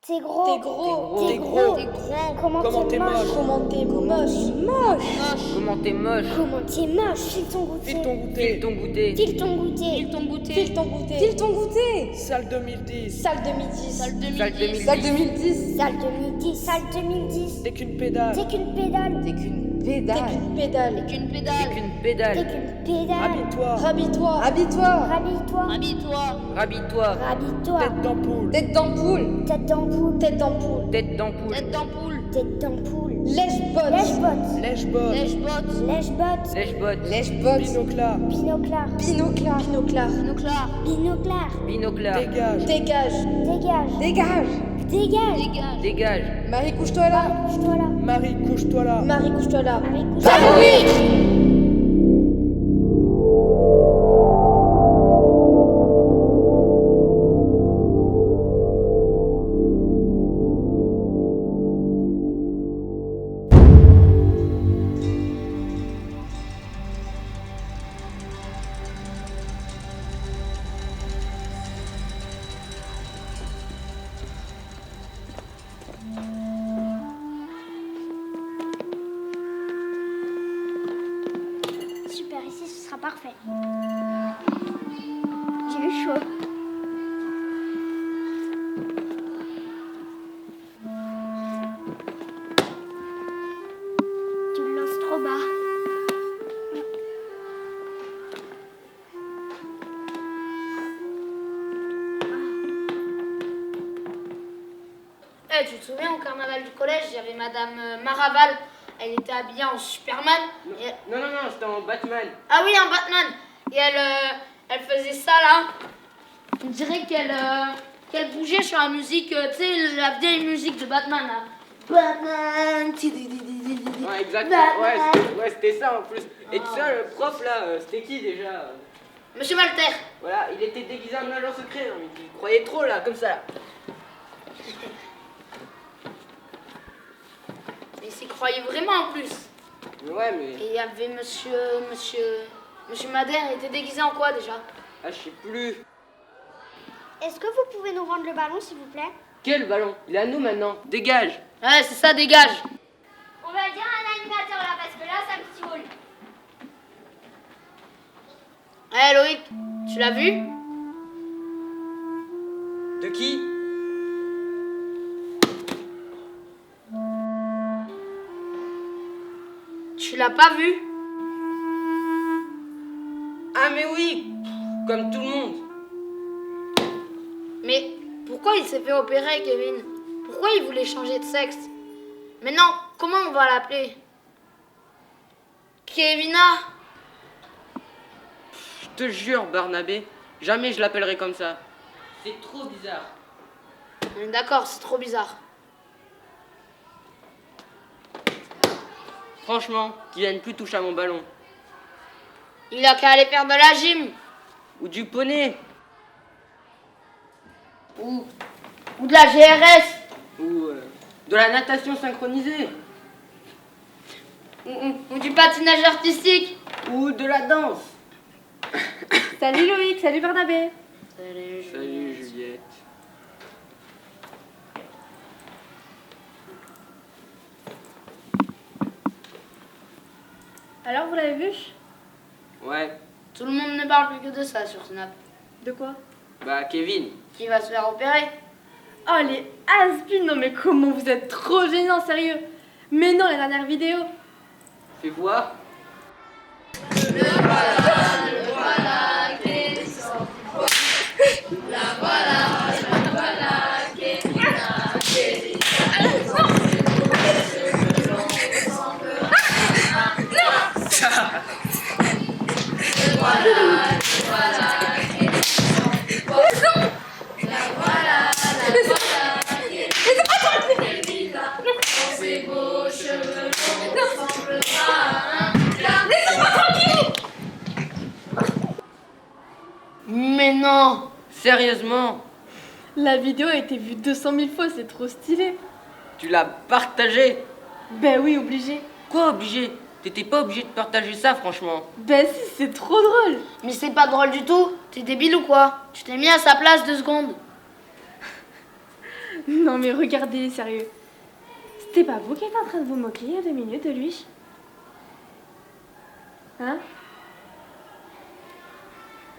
T'es gros. T'es gros. T'es gros. T'es gros. Comment t'es moche. Comment t'es moche. Comment t'es moche. Comment t'es moche. File ton goûter. File ton goûter. File ton goûter. File ton goûter. File ton goûter. File ton goûter. File ton goûter. Salle 2010. Salle 2010. Salle 2010. Salle 2010. Salle 2010. Salle 2010. T'es qu'une pédale. T'es qu'une pédale. T'es qu'une pédale. T'es qu'une pédale. T'es qu'une pédale. T'es qu'une pédale. Habille-toi. Rhabille-toi. Rhabille-toi. Rhabille-toi. Habille-toi. Habille-toi. Rhabille-toi. Tête d'ampoule. Tête d'ampoule. Tête d'ampoule. Tête d'ampoule. Tête d'ampoule. Tête d'ampoule. Lèche-botte. Lèche-botte. Lèche-botte. Lèche-botte. Lèche-botte. Lèche-botte. Lèche-botte. Binoclard. Binoclard. Binoclard. Binoclard. Binoclard. Binoclard. Binoclard. Dégage. Dégage. Dégage. Dégage. Dégage. Dégage. Dégage. Marie, couche-toi là. Couche-toi là. Marie, couche-toi là. Marie, couche-toi là. Marie, couche-toi là. Super, ici ce sera parfait. J'ai eu chaud. Tu le lances trop bas. Tu te souviens, au carnaval du collège, il y avait Madame Maraval. Elle était habillée en Superman. Et- Non, c'était en Batman. Ah oui, en Batman. Et elle faisait ça là. On dirait qu'elle bougeait sur la musique, tu sais, la vieille musique de Batman là. Batman. Ouais, exact. Batman. C'était ça en plus. Et tu sais, le prof là, c'était qui déjà? Monsieur Malter. Voilà, il était déguisé en agent secret. Hein, mais il croyait trop là, comme ça. Il s'y croyait vraiment en plus. Ouais, mais. Et il y avait monsieur Madère, il était déguisé en quoi déjà? Ah, je sais plus. Est-ce que vous pouvez nous rendre le ballon, s'il vous plaît? Quel ballon? Il est à nous maintenant. Dégage. Ouais, c'est ça, dégage. On va dire un animateur là, parce que là, ça me titille. Ouais, Loïc, tu l'as vu? De qui? Tu l'as pas vu? Ah, mais oui! Comme tout le monde. Mais pourquoi il s'est fait opérer, Kevin? Pourquoi il voulait changer de sexe? Maintenant, comment on va l'appeler? Kevina? Je te jure, Barnabé, jamais je l'appellerai comme ça. C'est trop bizarre. D'accord, c'est trop bizarre. Franchement, qu'il vienne plus toucher à mon ballon. Il a qu'à aller faire de la gym. Ou du poney. Ou de la GRS. Ou de la natation synchronisée. Ou du patinage artistique. Ou de la danse. Salut Loïc, salut Barnabé. Salut Juliette. Alors, vous l'avez vu? Ouais, Tout le monde ne parle plus que de ça sur Snap. De quoi? bah Kevin. Qui va se faire opérer? Oh, les has-been, non mais comment vous êtes trop gênants, sérieux. Mais non, la dernière vidéo. Fais voir. Mais non! Sérieusement, La vidéo a été vue 200 000 fois, c'est trop stylé. tu l'as partagé. Ben oui, obligé. Quoi obligé? T'étais pas obligé de partager ça, franchement. Ben si, c'est trop drôle. Mais c'est pas drôle du tout. T'es débile ou quoi? Tu t'es mis à sa place 2 secondes. Non mais regardez, sérieux. C'était pas vous qui étiez en train de vous moquer il y a 2 minutes de lui? Hein?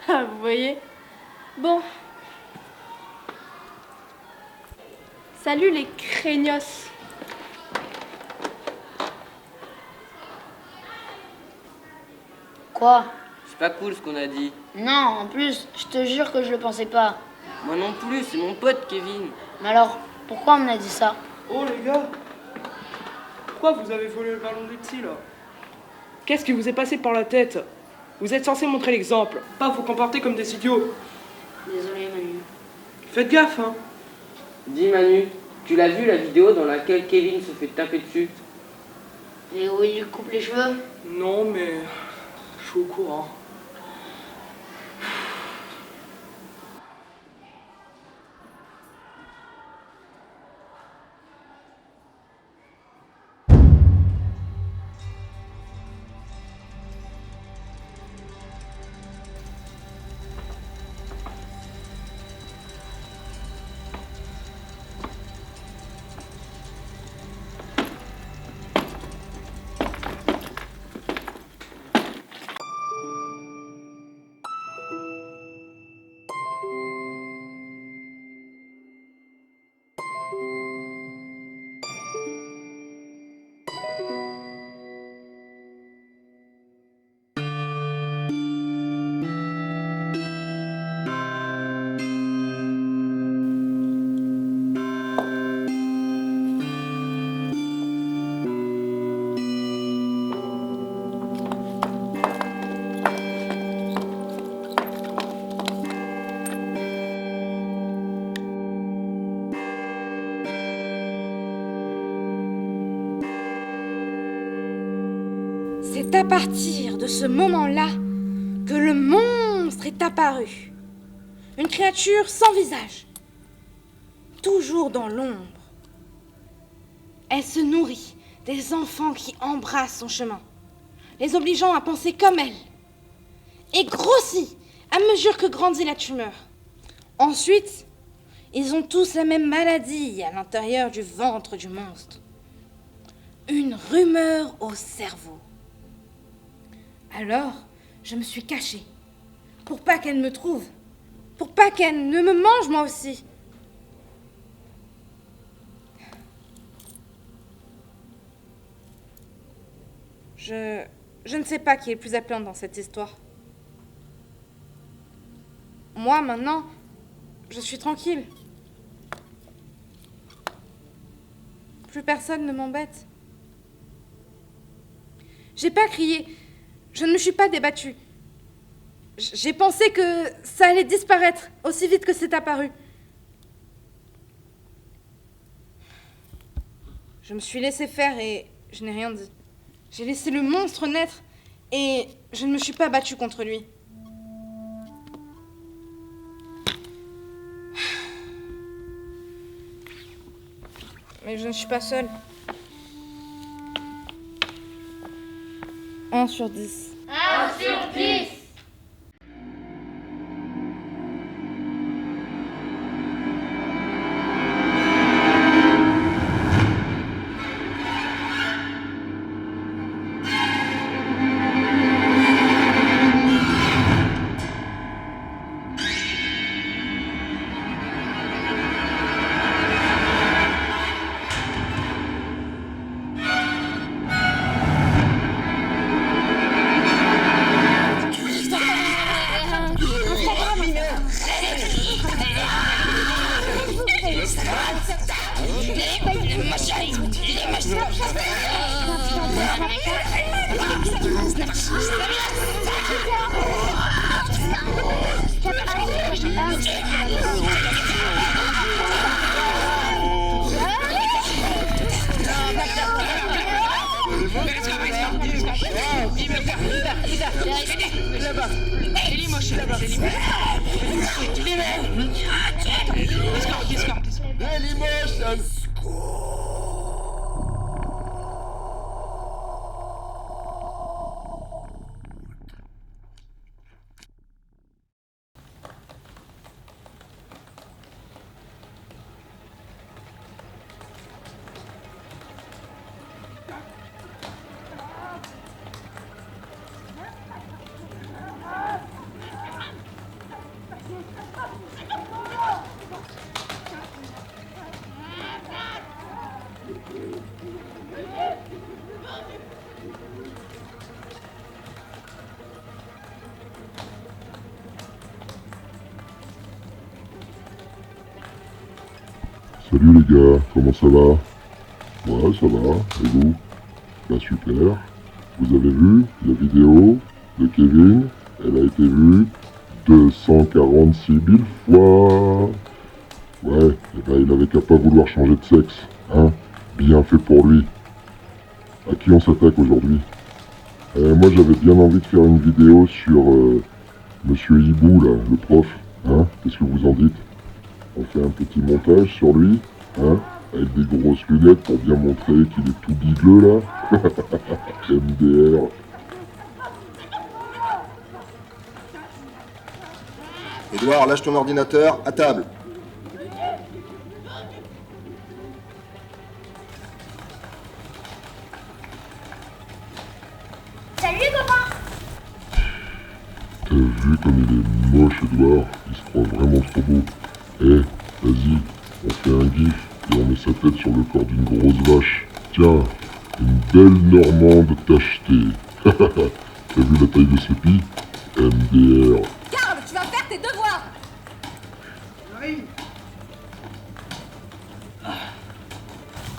Ah, vous voyez? Bon. Salut les craignos. Quoi? C'est pas cool ce qu'on a dit. Non, en plus, je te jure que je le pensais pas. Moi non plus, c'est mon pote Kevin. Mais alors, pourquoi on m'a dit ça? Oh les gars, pourquoi vous avez volé le ballon du petit là? Qu'est-ce qui vous est passé par la tête? Vous êtes censé montrer l'exemple, pas vous comporter comme des idiots. Désolé, Manu. Faites gaffe, hein. Dis Manu, tu l'as vu la vidéo dans laquelle Kevin se fait taper dessus? Et où il lui coupe les cheveux? Non, mais je suis au courant. C'est à partir de ce moment-là que le monstre est apparu. Une créature sans visage, toujours dans l'ombre. Elle se nourrit des enfants qui embrassent son chemin, les obligeant à penser comme elle, et grossit à mesure que grandit la tumeur. Ensuite, ils ont tous la même maladie à l'intérieur du ventre du monstre. Une rumeur au cerveau. Alors, je me suis cachée, pour pas qu'elle me trouve, pour pas qu'elle ne me mange moi aussi. Je ne sais pas qui est le plus à plaindre dans cette histoire. Moi, maintenant, je suis tranquille. Plus personne ne m'embête. J'ai pas crié. Je ne me suis pas débattue. J'ai pensé que ça allait disparaître aussi vite que c'est apparu. Je me suis laissée faire et je n'ai rien dit. J'ai laissé le monstre naître et je ne me suis pas battue contre lui. Mais je ne suis pas seule. 1 sur 10. 1 sur 10. Salut les gars, comment ça va? Ouais, ça va, et vous? Bah super. Vous avez vu la vidéo de Kevin? Elle a été vue 246 000 fois. Ouais, et ben il avait qu'à pas vouloir changer de sexe, hein? Bien fait pour lui. À qui on s'attaque aujourd'hui? Moi j'avais bien envie de faire une vidéo sur Monsieur Hibou là, le prof, hein? Qu'est-ce que vous en dites? On fait un petit montage sur lui, hein? Avec des grosses lunettes pour bien montrer qu'il est tout bigleux là. MDR. Edouard, lâche ton ordinateur, à table. Salut les copains! T'as vu comme il est moche, Edouard? Il se croit vraiment trop beau. Eh, vas-y, on fait un gif et on met sa tête sur le corps d'une grosse vache. Tiens, une belle normande tachetée. T'as vu la taille de ses pieds? MDR. Karl, tu vas faire tes devoirs.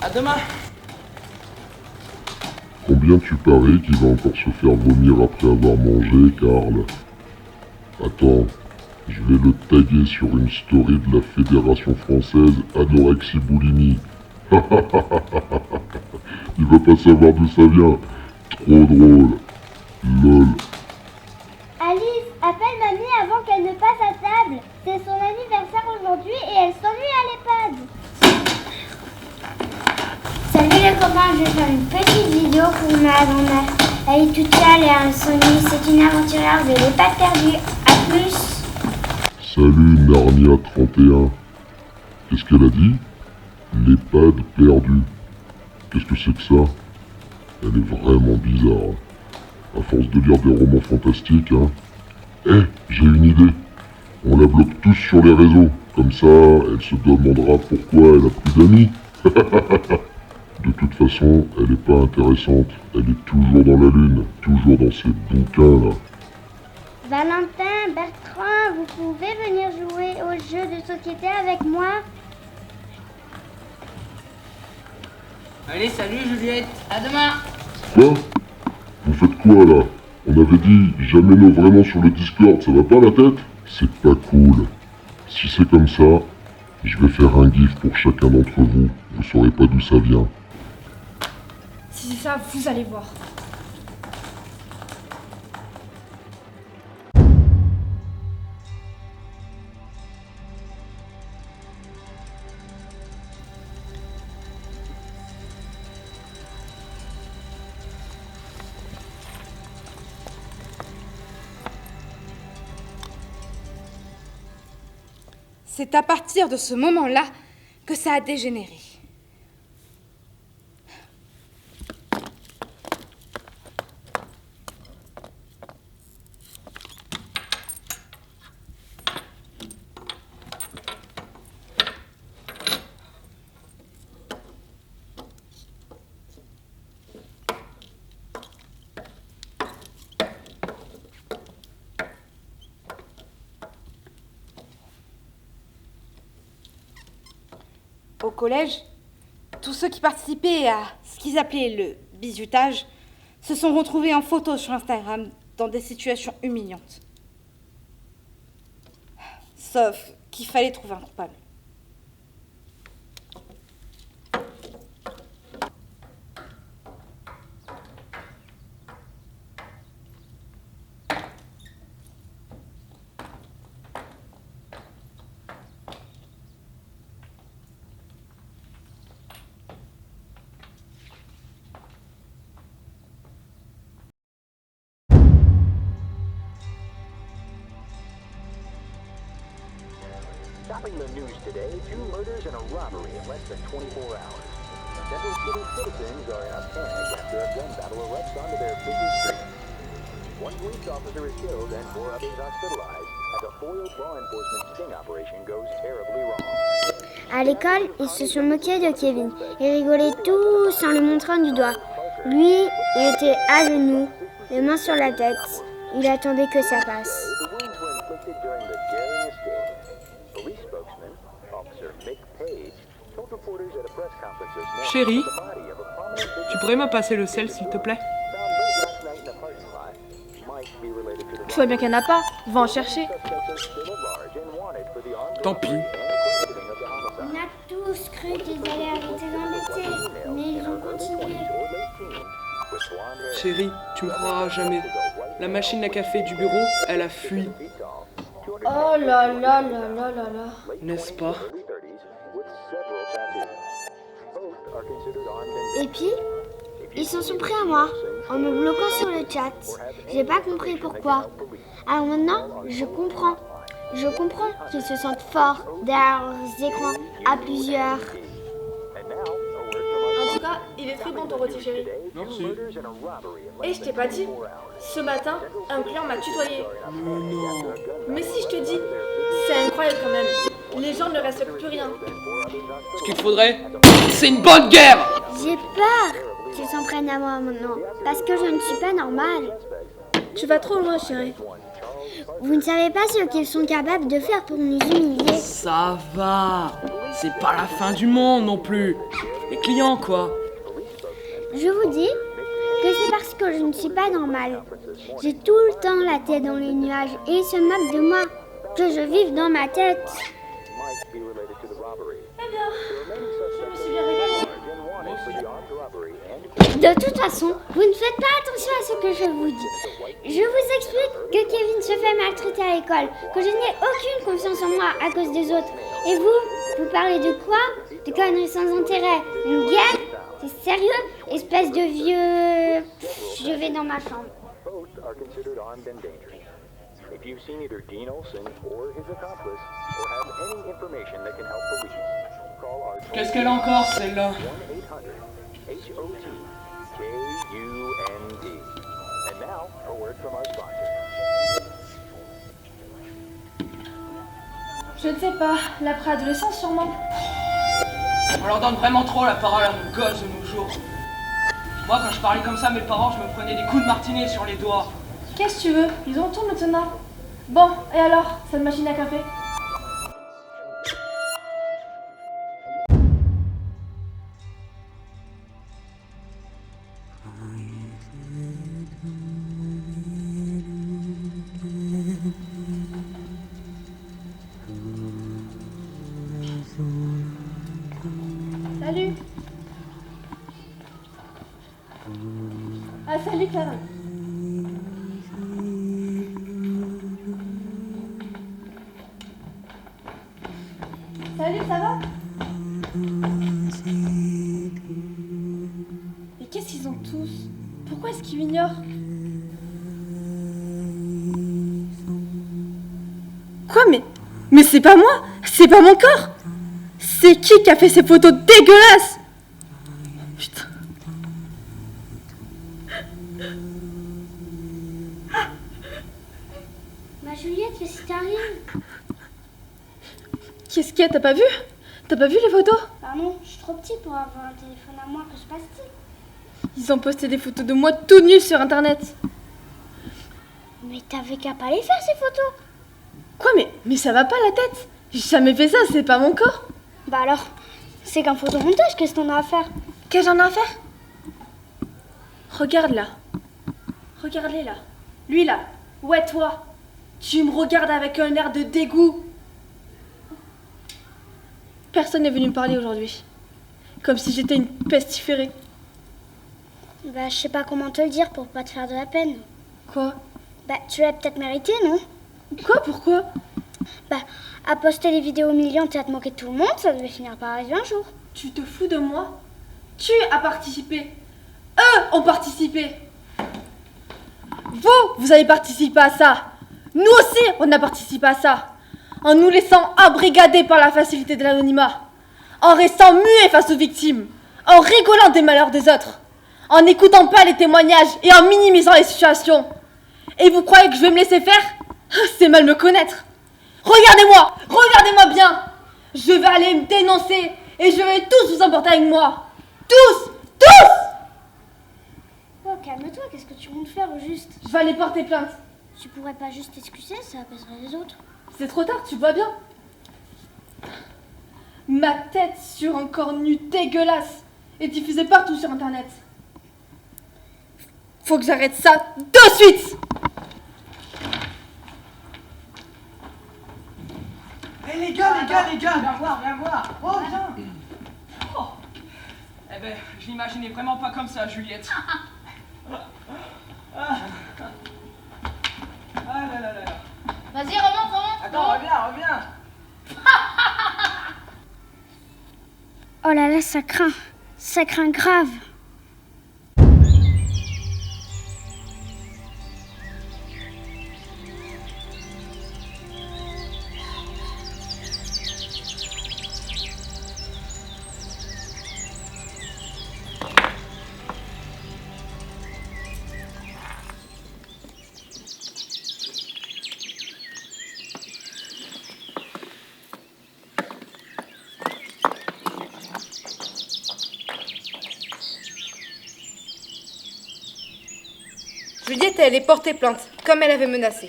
À demain. Combien tu paries qu'il va encore se faire vomir après avoir mangé, Karl? Attends, je vais le taguer sur une story de la Fédération Française Anorexie Boulimie. Il va pas savoir d'où ça vient. Trop drôle. LOL. Alice, appelle mamie avant qu'elle ne passe à table. C'est son anniversaire aujourd'hui et elle s'ennuie à l'EHPAD. Salut les copains, je vais faire une petite vidéo pour ma grand-mère. Elle est toute seule et elle s'ennuie. C'est une aventurière de l'EHPAD perdue. À plus. Salut Narnia 31. Qu'est-ce qu'elle a dit? L'EHPAD perdu. Qu'est-ce que c'est que ça? Elle est vraiment bizarre. À force de lire des romans fantastiques, hein. Eh, j'ai une idée. On la bloque tous sur les réseaux. Comme ça, elle se demandera pourquoi elle a plus d'amis. De toute façon, elle est pas intéressante. Elle est toujours dans la lune. Toujours dans ses bouquins, là. Valentin, Bertrand, vous pouvez venir jouer au jeu de société avec moi? Allez, salut Juliette. À demain. Quoi? Vous faites quoi, là? On avait dit jamais nos vraiment sur le Discord, ça va pas la tête? C'est pas cool. Si c'est comme ça, je vais faire un gif pour chacun d'entre vous. Vous saurez pas d'où ça vient. Si c'est ça, vous allez voir. C'est à partir de ce moment-là que ça a dégénéré. Au collège, tous ceux qui participaient à ce qu'ils appelaient le bizutage se sont retrouvés en photo sur Instagram dans des situations humiliantes. Sauf qu'il fallait trouver un coupable. Topping the news today, 2 murders and a robbery in less than 24 hours. Central City citizens are in a panic after a gun battle erupts onto their busy streets. 1 police officer is killed and 4 others hospitalized as a foiled law enforcement sting operation goes terribly wrong. À l'école, ils se sont moqués de Kevin. Ils rigolaient tous en le montrant du doigt. Lui, il était à genoux, les mains sur la tête. Il attendait que ça passe. The wounds were inflicted during the daring escape. Police spokesman, Officer Mick Page, told Chérie, tu pourrais me passer le sel, s'il te plaît? Tu vois bien qu'il n'y en a pas. Va en chercher. Tant pis. On a tous cru qu'ils allaient arrêter d'embêter, mais ils ont continué. Chérie, tu me croiras jamais. La machine à café du bureau, elle a fui. Oh là là là là là là. N'est-ce pas? Et puis, ils s'en sont pris à moi, en me bloquant sur le chat. J'ai pas compris pourquoi. Alors maintenant, je comprends. Je comprends qu'ils se sentent forts derrière leurs écrans à plusieurs. En tout cas, il est très bon ton rôti, chérie. Merci. Et je t'ai pas dit, ce matin, un client m'a tutoyé. Non. Mais si je te dis, c'est incroyable quand même. Les gens ne respectent plus rien. Ce qu'il faudrait, c'est une bonne guerre! J'ai peur qu'ils s'en prennent à moi maintenant, parce que je ne suis pas normale. Tu vas trop loin, chérie. Vous ne savez pas ce qu'ils sont capables de faire pour nous humilier. Ça va. C'est pas la fin du monde non plus. Les clients, quoi. Je vous dis que c'est parce que je ne suis pas normale. J'ai tout le temps la tête dans les nuages et ils se moquent de moi. Que je vive dans ma tête. Eh bien, je me suis bien régalée. De toute façon, vous ne faites pas attention à ce que je vous dis. Je vous explique que Kevin se fait maltraiter à l'école, que je n'ai aucune confiance en moi à cause des autres. Et vous parlez de quoi? De conneries sans intérêt. Une guerre? C'est sérieux? Espèce de vieux... Je vais dans ma chambre. If you've seen either Dean Olson or his accomplice, or have any information that can help police, call our Qu'est-ce qu'elle a encore, celle-là? 1-800-HOT-KUND. And now, a word from our sponsor. Je ne sais pas, la préadolescence sûrement. On leur donne vraiment trop la parole à nos gosses de nos jours. Moi, quand je parlais comme ça à mes parents, je me prenais des coups de martinet sur les doigts. Qu'est-ce que tu veux? Ils ont tout maintenant. Bon, et alors, cette machine à café? Salut. Ah, salut Clara. Salut, ça va? Mais qu'est-ce qu'ils ont tous? Pourquoi est-ce qu'ils m'ignorent? Quoi, mais c'est pas moi! C'est pas mon corps! C'est qui a fait ces photos dégueulasses? Putain. Ma Juliette, qu'est-ce qui t'arrive? Qu'est-ce qu'il y a? T'as pas vu? T'as pas vu les photos? Pardon, je suis trop petit pour avoir un téléphone à moi, que se passe-t-il? Ils ont posté des photos de moi tout nu sur internet. Mais t'avais qu'à pas les faire ces photos. Quoi, mais ça va pas la tête? J'ai jamais fait ça, c'est pas mon corps. Bah alors, c'est qu'un photomontage, qu'est-ce qu'on a à faire? Qu'est-ce que j'en ai à faire? Regarde là. Regarde-les là. Lui là. Ouais, toi. Tu me regardes avec un air de dégoût. Personne n'est venu me parler aujourd'hui. Comme si j'étais une pestiférée. Bah je sais pas comment te le dire pour pas te faire de la peine. Quoi? Bah tu l'as peut-être mérité, non? Quoi? Pourquoi? Bah à poster des vidéos humiliantes et à te moquer de tout le monde, ça devait finir par arriver un jour. Tu te fous de moi? Tu as participé. Eux ont participé. Vous avez participé à ça. Nous aussi, on a participé à ça. En nous laissant abrigader par la facilité de l'anonymat. En restant muets face aux victimes. En rigolant des malheurs des autres. En n'écoutant pas les témoignages et en minimisant les situations. Et vous croyez que je vais me laisser faire? C'est mal me connaître. Regardez-moi! Regardez-moi bien! Je vais aller me dénoncer et je vais tous vous emporter avec moi. Tous! Tous! Oh calme-toi, qu'est-ce que tu comptes faire au juste? Je vais aller porter plainte. Tu pourrais pas juste t'excuser, ça apaiserait les autres. C'est trop tard, tu vois bien. ma tête sur un corps nu dégueulasse et diffusé partout sur internet. Faut que j'arrête ça de suite. Hé les gars, viens voir. Oh, viens. Oh. Eh ben, je l'imaginais vraiment pas comme ça, Juliette. Ah là là là. Vas-y, remonte. Attends, reviens. Oh là là, ça craint grave. Juliette est allée porter plainte, comme elle avait menacé.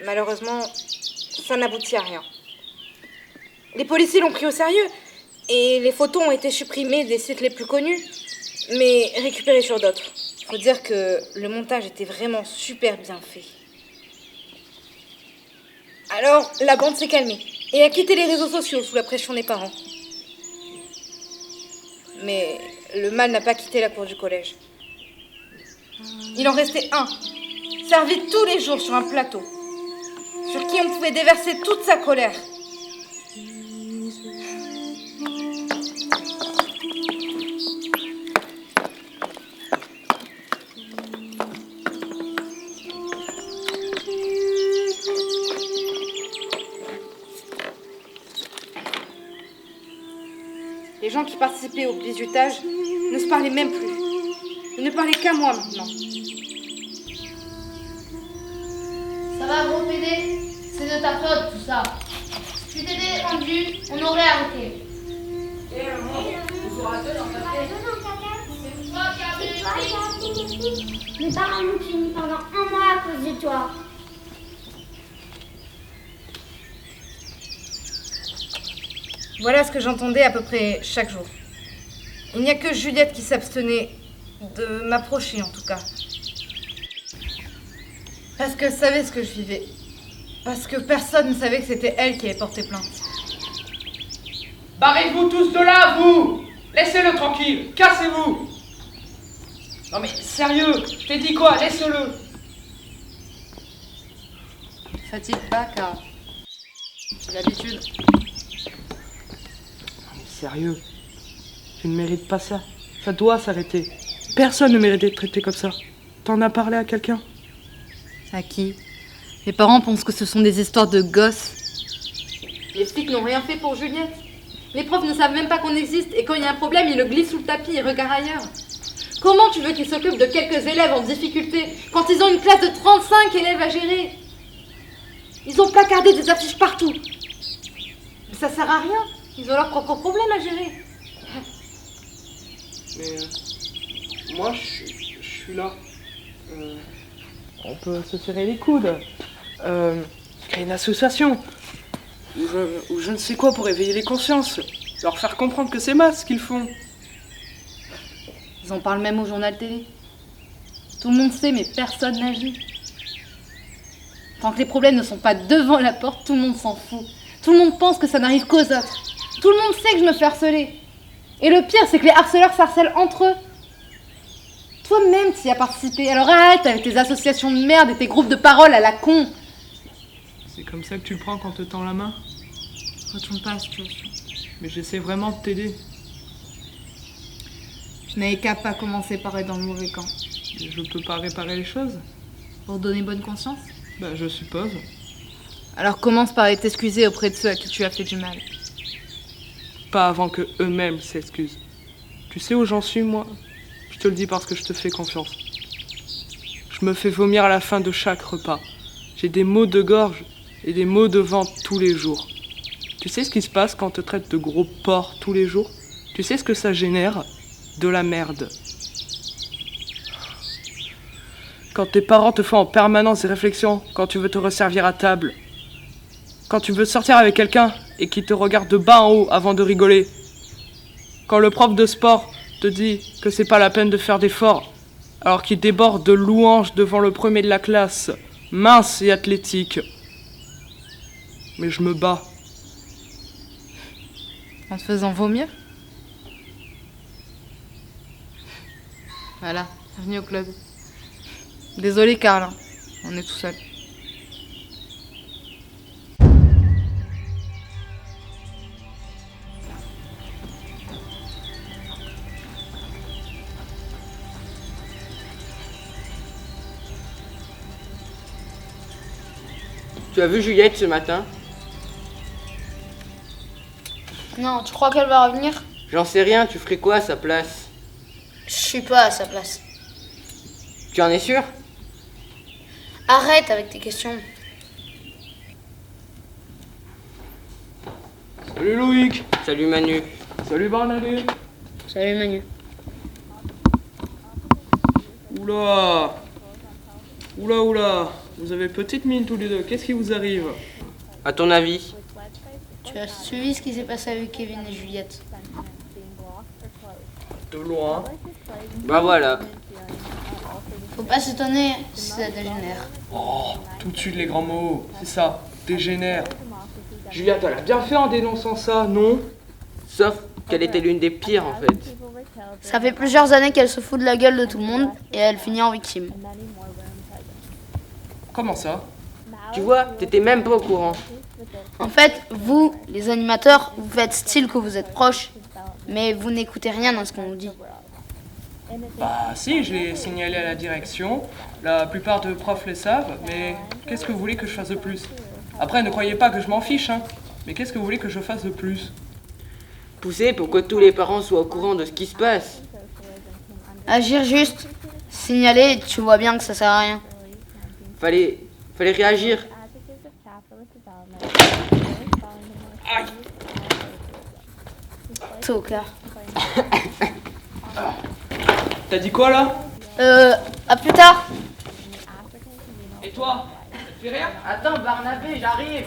Malheureusement, ça n'aboutit à rien. Les policiers l'ont pris au sérieux, et les photos ont été supprimées des sites les plus connus, mais récupérées sur d'autres. Faut dire que le montage était vraiment super bien fait. Alors, la bande s'est calmée, et a quitté les réseaux sociaux sous la pression des parents. Mais le mal n'a pas quitté la cour du collège. Il en restait un, servi tous les jours sur un plateau, sur qui on pouvait déverser toute sa colère. Les gens qui participaient au bizutage ne se parlaient même plus. Ils ne parlaient qu'à moi maintenant. Ça va, gros pédé? C'est de ta faute, tout ça. Si tu t'étais défendu, on aurait arrêté. C'est toi qui as fait les flics. Mes parents m'ont fini pendant un mois à cause de toi. Voilà ce que j'entendais à peu près chaque jour. Il n'y a que Juliette qui s'abstenait de m'approcher, en tout cas. Parce qu'elle savait ce que je vivais. Parce que personne ne savait que c'était elle qui avait porté plainte. Barrez-vous tous de là, vous! Laissez-le tranquille, cassez-vous! Non mais sérieux, je t'ai dit quoi? Laisse-le! Fatigue pas, car c'est l'habitude. Non mais sérieux, tu ne mérites pas ça. Ça doit s'arrêter. Personne ne mérite d'être traité comme ça. T'en as parlé à quelqu'un? À qui? Les parents pensent que ce sont des histoires de gosses. Les flics n'ont rien fait pour Juliette. Les profs ne savent même pas qu'on existe et quand il y a un problème, ils le glissent sous le tapis et regardent ailleurs. Comment tu veux qu'ils s'occupent de quelques élèves en difficulté quand ils ont une classe de 35 élèves à gérer? Ils ont placardé des affiches partout. Mais ça sert à rien. Ils ont leurs propres problèmes à gérer. Mais moi, je suis là. On peut se serrer les coudes. Créer une association. Ou je ne sais quoi pour éveiller les consciences. Leur faire comprendre que c'est mal ce qu'ils font. Ils en parlent même au journal télé. Tout le monde sait, mais personne n'agit. Tant que les problèmes ne sont pas devant la porte, tout le monde s'en fout. Tout le monde pense que ça n'arrive qu'aux autres. Tout le monde sait que je me fais harceler. Et le pire, c'est que les harceleurs s'harcèlent entre eux. Toi-même, tu y as participé. Alors arrête avec tes associations de merde et tes groupes de parole à la con. C'est comme ça que tu le prends quand te tends la main? Retourne pas à la situation. Mais j'essaie vraiment de t'aider. Je n'avais qu'à pas commencer par être dans le mauvais camp. Mais je peux pas réparer les choses? Pour donner bonne conscience? Bah, je suppose. Alors commence par t'excuser auprès de ceux à qui tu as fait du mal. Pas avant que eux-mêmes s'excusent. Tu sais où j'en suis, moi? Je te le dis parce que je te fais confiance. Je me fais vomir à la fin de chaque repas. J'ai des maux de gorge et des maux de ventre tous les jours. Tu sais ce qui se passe quand on te traite de gros porc tous les jours? Tu sais ce que ça génère? De la merde. Quand tes parents te font en permanence des réflexions, quand tu veux te resservir à table, quand tu veux sortir avec quelqu'un et qui te regarde de bas en haut avant de rigoler. Quand le prof de sport te dit que c'est pas la peine de faire d'efforts, alors qu'il déborde de louanges devant le premier de la classe, mince et athlétique. Mais je me bats. En te faisant vomir? Voilà, bienvenue au club. Désolé Karl, hein, on est tout seul. Tu as vu Juliette ce matin? Non, tu crois qu'elle va revenir? J'en sais rien, tu ferais quoi à sa place? Je suis pas à sa place. Tu en es sûr? Arrête avec tes questions. Salut Loïc. Salut Manu. Salut Barnabé. Salut Manu. Oula. Oula. Vous avez petite mine tous les deux. Qu'est-ce qui vous arrive? À ton avis? Tu as suivi ce qui s'est passé avec Kevin et Juliette? De loin. Bah voilà. Faut pas s'étonner si ça dégénère. Oh, tout de suite les grands mots. C'est ça, dégénère. Juliette, elle a bien fait en dénonçant ça, non? Sauf qu'elle était l'une des pires en fait. Ça fait plusieurs années qu'elle se fout de la gueule de tout le monde et elle finit en victime. Comment ça? Tu vois, t'étais même pas au courant. En fait, vous, les animateurs, vous faites style que vous êtes proches, mais vous n'écoutez rien dans ce qu'on vous dit. Bah si, je l'ai signalé à la direction. La plupart de profs le savent, mais qu'est-ce que vous voulez que je fasse de plus? Après, ne croyez pas que je m'en fiche, hein. Mais qu'est-ce que vous voulez que je fasse de plus? Pousser pour que tous les parents soient au courant de ce qui se passe. Agir juste, signaler, tu vois bien que ça sert à rien. Fallait réagir. Aïe. Tocard. T'as dit quoi là? À plus tard. Et toi? Ça te fait rien? Attends Barnabé, j'arrive.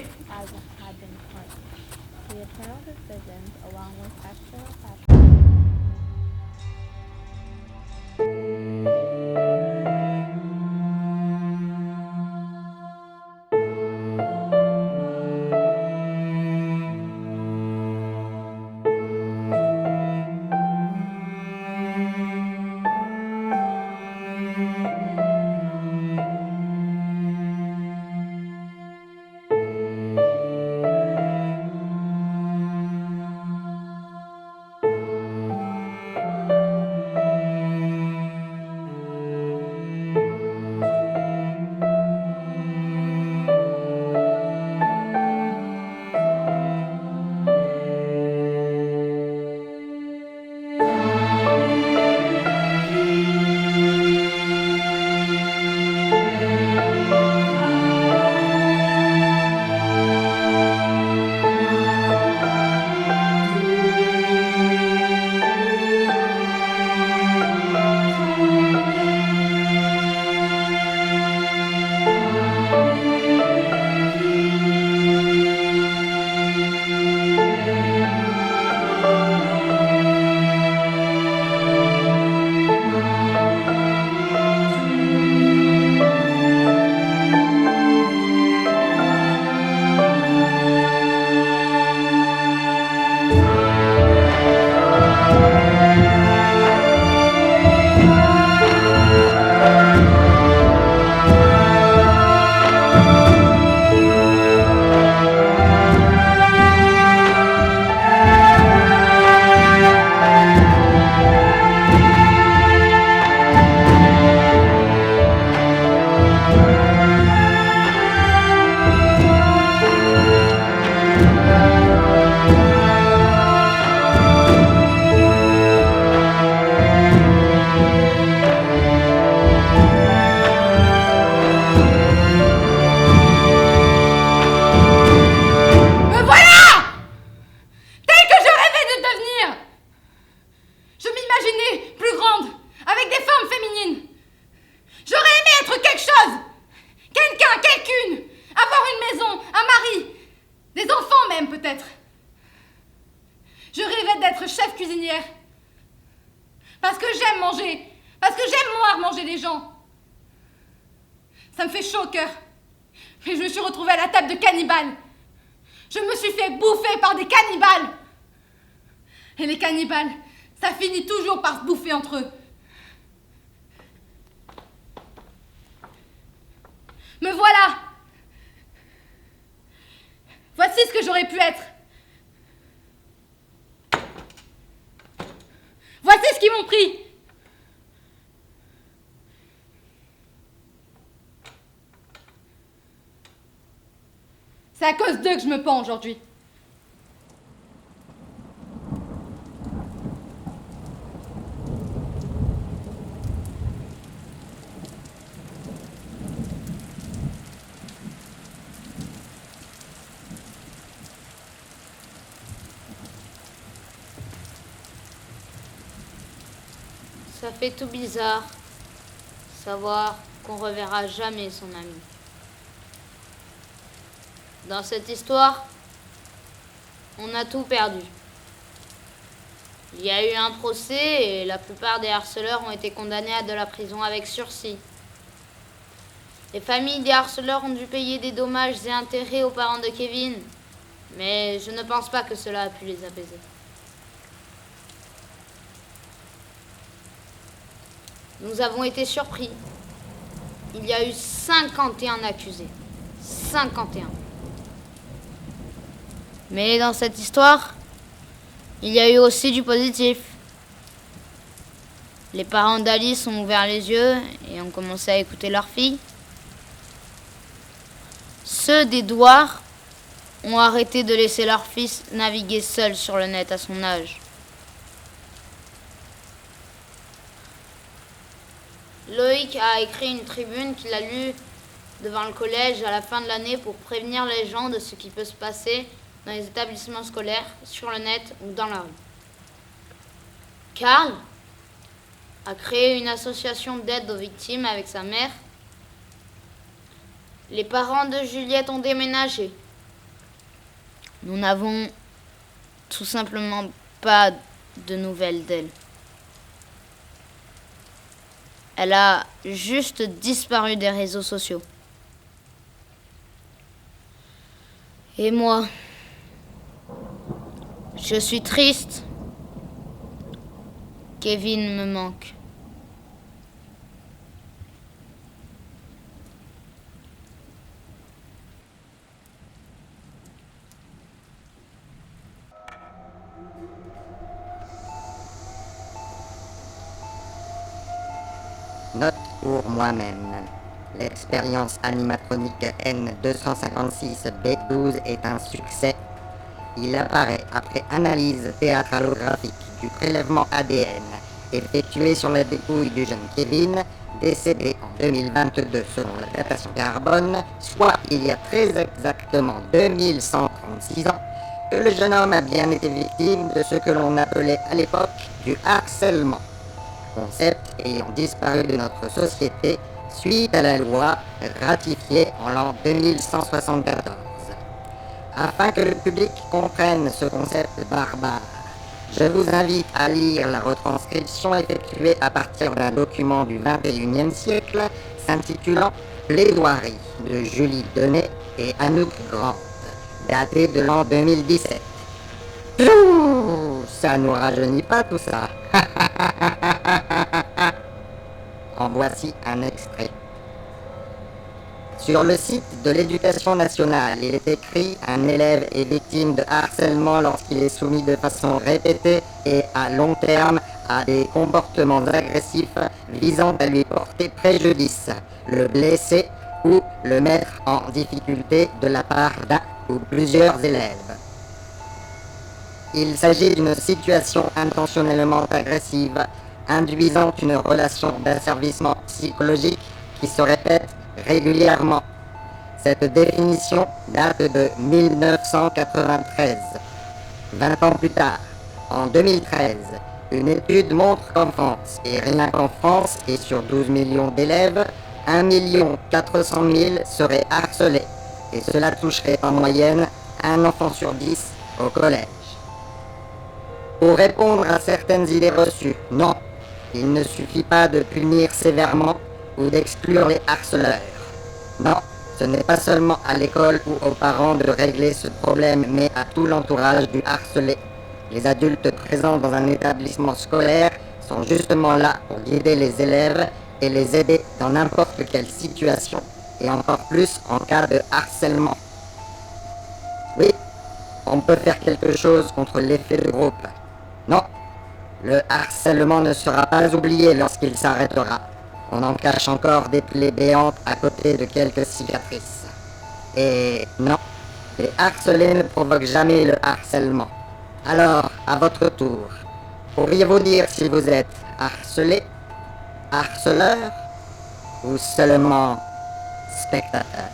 Je rêvais d'être chef cuisinière. Parce que j'aime manger. Parce que j'aime voir manger les gens. Ça me fait chaud au cœur. Mais je me suis retrouvée à la table de cannibales. Je me suis fait bouffer par des cannibales. Et les cannibales, ça finit toujours par se bouffer entre eux. Me voilà. Voici ce que j'aurais pu être. Voici ce qu'ils m'ont pris. C'est à cause d'eux que je me pends aujourd'hui. Ça fait tout bizarre, savoir qu'on reverra jamais son ami. Dans cette histoire, on a tout perdu. Il y a eu un procès et la plupart des harceleurs ont été condamnés à de la prison avec sursis. Les familles des harceleurs ont dû payer des dommages et intérêts aux parents de Kevin, mais je ne pense pas que cela a pu les apaiser. Nous avons été surpris. Il y a eu 51 accusés. 51. Mais dans cette histoire, il y a eu aussi du positif. Les parents d'Alice ont ouvert les yeux et ont commencé à écouter leur fille. Ceux d'Edouard ont arrêté de laisser leur fils naviguer seul sur le net à son âge. Loïc a écrit une tribune qu'il a lue devant le collège à la fin de l'année pour prévenir les gens de ce qui peut se passer dans les établissements scolaires, sur le net ou dans la rue. Karl a créé une association d'aide aux victimes avec sa mère. Les parents de Juliette ont déménagé. Nous n'avons tout simplement pas de nouvelles d'elle. Elle a juste disparu des réseaux sociaux. Et moi, je suis triste. Kevin me manque. Note pour moi-même. L'expérience animatronique N256B12 est un succès. Il apparaît après analyse théâtralographique du prélèvement ADN effectué sur la dépouille du jeune Kevin, décédé en 2022 selon la datation carbone, soit il y a très exactement 2136 ans, que le jeune homme a bien été victime de ce que l'on appelait à l'époque du harcèlement. Concept ayant disparu de notre société suite à la loi ratifiée en l'an 2174. Afin que le public comprenne ce concept barbare, je vous invite à lire la retranscription effectuée à partir d'un document du XXIe siècle s'intitulant « Plaidoirie » de Julie Denet et Anouk Grant, daté de l'an 2017. Ça nous rajeunit pas tout ça. En voici un extrait. Sur le site de l'Éducation nationale, il est écrit « Un élève est victime de harcèlement lorsqu'il est soumis de façon répétée et à long terme à des comportements agressifs visant à lui porter préjudice, le blesser ou le mettre en difficulté de la part d'un ou plusieurs élèves. Il s'agit d'une situation intentionnellement agressive, induisant une relation d'asservissement psychologique qui se répète régulièrement. Cette définition date de 1993. 20 ans plus tard, en 2013, une étude montre qu'en France, et rien qu'en France et sur 12 millions d'élèves, 1 400 000 seraient harcelés, et cela toucherait en moyenne un enfant sur 10 au collège. Pour répondre à certaines idées reçues, non, il ne suffit pas de punir sévèrement ou d'exclure les harceleurs. Non, ce n'est pas seulement à l'école ou aux parents de régler ce problème, mais à tout l'entourage du harcelé. Les adultes présents dans un établissement scolaire sont justement là pour guider les élèves et les aider dans n'importe quelle situation, et encore plus en cas de harcèlement. Oui, on peut faire quelque chose contre l'effet de groupe. Non, le harcèlement ne sera pas oublié lorsqu'il s'arrêtera. On en cache encore des plaies béantes à côté de quelques cicatrices. Et non, les harcelés ne provoquent jamais le harcèlement. Alors, à votre tour, pourriez-vous dire si vous êtes harcelé, harceleur ou seulement spectateur?